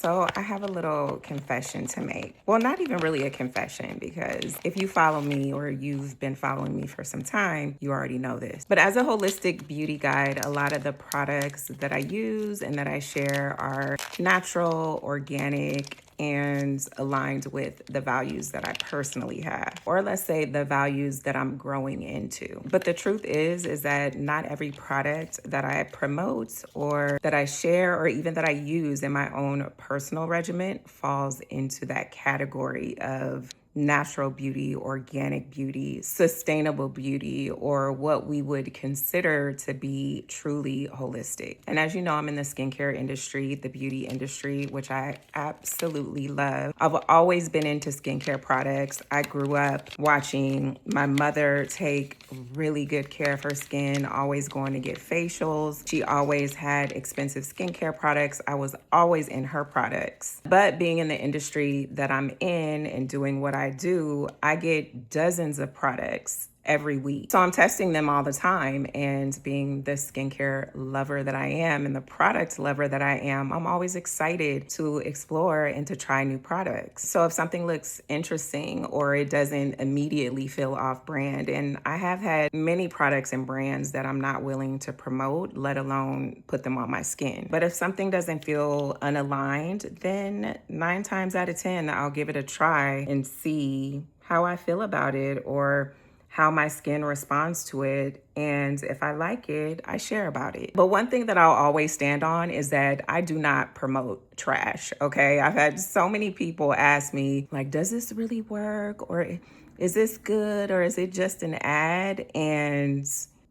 So I have a little confession to make. Well, not even really a confession because if you follow me or you've been following me for some time, you already know this. But as a holistic beauty guide, a lot of the products that I use and that I share are natural, organic, and aligned with the values that I personally have, or let's say the values that I'm growing into. But the truth is that not every product that I promote or that I share or even that I use in my own personal regimen falls into that category of natural beauty, organic beauty, sustainable beauty, or what we would consider to be truly holistic. And as you know, I'm in the skincare industry, the beauty industry, which I absolutely love. I've always been into skincare products. I grew up watching my mother take really good care of her skin, always going to get facials. She always had expensive skincare products. I was always in her products. But being in the industry that I'm in and doing what I do, I get dozens of products every week. So I'm testing them all the time, and being the skincare lover that I am and the product lover that I am, I'm always excited to explore and to try new products. So if something looks interesting or it doesn't immediately feel off brand, and I have had many products and brands that I'm not willing to promote, let alone put them on my skin. But if something doesn't feel unaligned, then 9 times out of 10, I'll give it a try and see how I feel about it or how my skin responds to it. And if I like it, I share about it. But one thing that I'll always stand on is that I do not promote trash, okay? I've had so many people ask me, like, does this really work? Or is this good? Or is it just an ad? And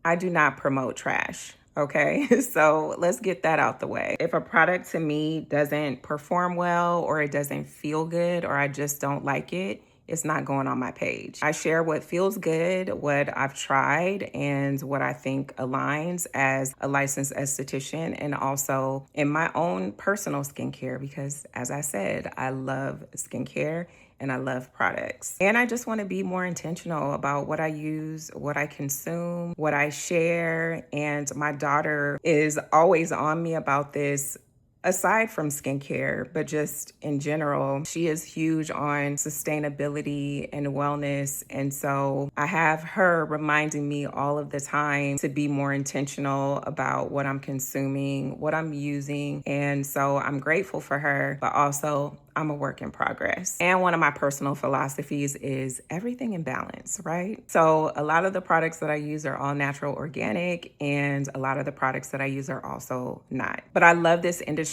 I do not promote trash. Okay, so let's get that out the way. If a product to me doesn't perform well, or it doesn't feel good, or I just don't like it, it's not going on my page. I share what feels good, what I've tried, and what I think aligns as a licensed esthetician, and also in my own personal skincare, because as I said, I love skincare and I love products. And I just want to be more intentional about what I use, what I consume, what I share. And my daughter is always on me about this. Aside from skincare, but just in general, she is huge on sustainability and wellness. And so I have her reminding me all of the time to be more intentional about what I'm consuming, what I'm using. And so I'm grateful for her, but also I'm a work in progress. And one of my personal philosophies is everything in balance, right? So a lot of the products that I use are all natural, organic, and a lot of the products that I use are also not. But I love this industry.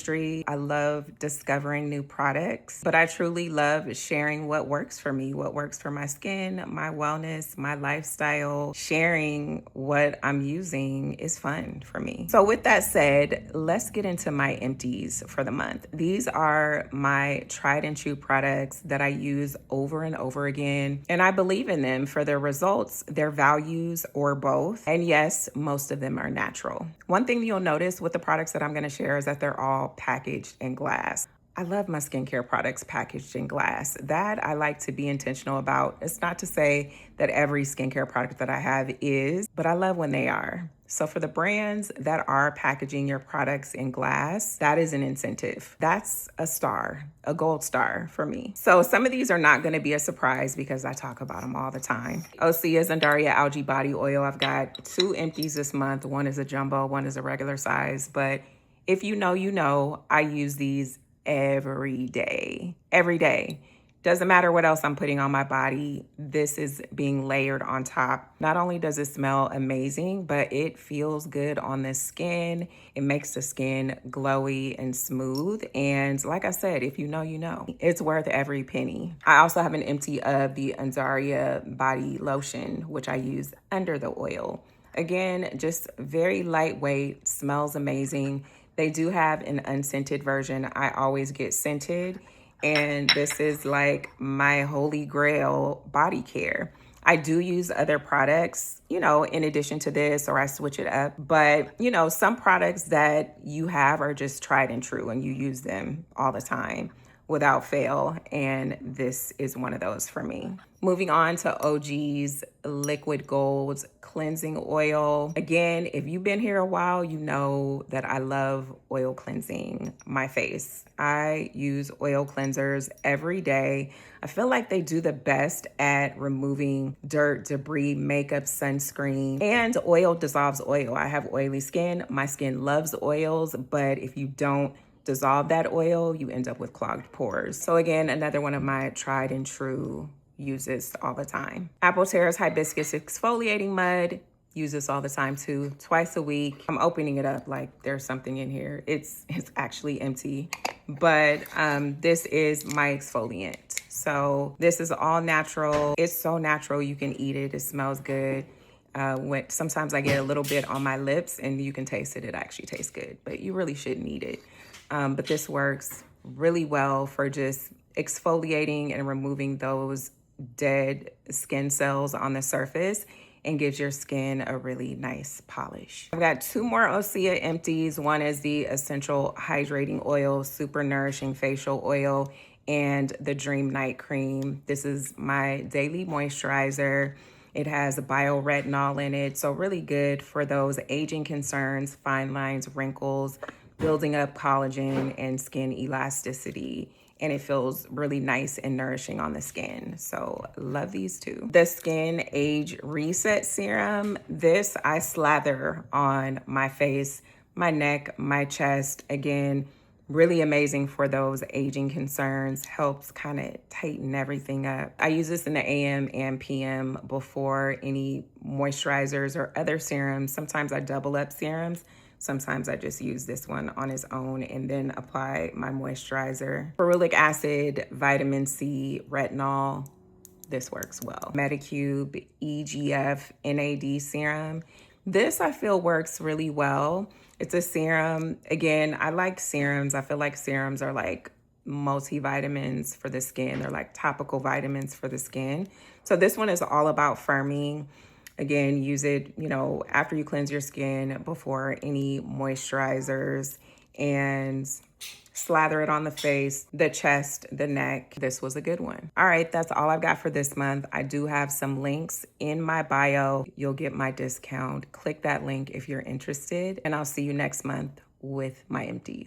I love discovering new products, but I truly love sharing what works for me, what works for my skin, my wellness, my lifestyle. Sharing what I'm using is fun for me. So with that said, let's get into my empties for the month. These are my tried and true products that I use over and over again. And I believe in them for their results, their values, or both. And yes, most of them are natural. One thing you'll notice with the products that I'm going to share is that they're all packaged in glass. I love my skincare products packaged in glass. That I like to be intentional about. It's not to say that every skincare product that I have is, but I love when they are. So for the brands that are packaging your products in glass, that is an incentive. That's a star, a gold star for me. So some of these are not going to be a surprise because I talk about them all the time. Osea's Undaria Algae Body Oil. I've got 2 empties this month. One is a jumbo, one is a regular size. But if you know, you know, I use these every day. Doesn't matter what else I'm putting on my body. This is being layered on top. Not only does it smell amazing, but it feels good on the skin. It makes the skin glowy and smooth. And like I said, if you know, you know. It's worth every penny. I also have an empty of the Undaria body lotion, which I use under the oil. Again, just very lightweight, smells amazing. They do have an unscented version. I always get scented. And this is like my holy grail body care. I do use other products, in addition to this, or I switch it up. But, some products that you have are just tried and true and you use them all the time. without fail, and this is one of those for me. Moving on to OG's Liquid Gold's Cleansing Oil. Again, if you've been here a while, you know that I love oil cleansing my face. I use oil cleansers every day. I feel like they do the best at removing dirt, debris, makeup, sunscreen, and oil dissolves oil. I have oily skin. My skin loves oils, but if you don't dissolve that oil, you end up with clogged pores. So again, another one of my tried and true uses all the time. Apple Terrace Hibiscus Exfoliating Mud. Use this all the time too, twice a week. I'm opening it up like there's something in here. It's actually empty, but this is my exfoliant. So this is all natural. It's so natural you can eat it. It smells good. Sometimes I get a little bit on my lips and you can taste it. It actually tastes good, but you really shouldn't eat it. But this works really well for just exfoliating and removing those dead skin cells on the surface and gives your skin a really nice polish. I've got 2 more Osea Empties. One is the Essential Hydrating Oil, Super Nourishing Facial Oil, and the Dream Night Cream. This is my daily moisturizer. It has bioretinol in it, so really good for those aging concerns, fine lines, wrinkles, building up collagen and skin elasticity. And it feels really nice and nourishing on the skin. So love these 2. The Skin Age Reset Serum. This I slather on my face, my neck, my chest. Again, really amazing for those aging concerns. Helps kind of tighten everything up. I use this in the AM and PM before any moisturizers or other serums. Sometimes I double up serums. Sometimes I just use this one on its own and then apply my moisturizer. Ferulic acid, vitamin C, retinol. This works well. Medicube EGF NAD serum. This I feel works really well. It's a serum. Again, I like serums. I feel like serums are like multivitamins for the skin. They're like topical vitamins for the skin. So this one is all about firming. Again, use it, after you cleanse your skin, before any moisturizers, and slather it on the face, the chest, the neck. This was a good one. All right, that's all I've got for this month. I do have some links in my bio. You'll get my discount. Click that link if you're interested, and I'll see you next month with my empties.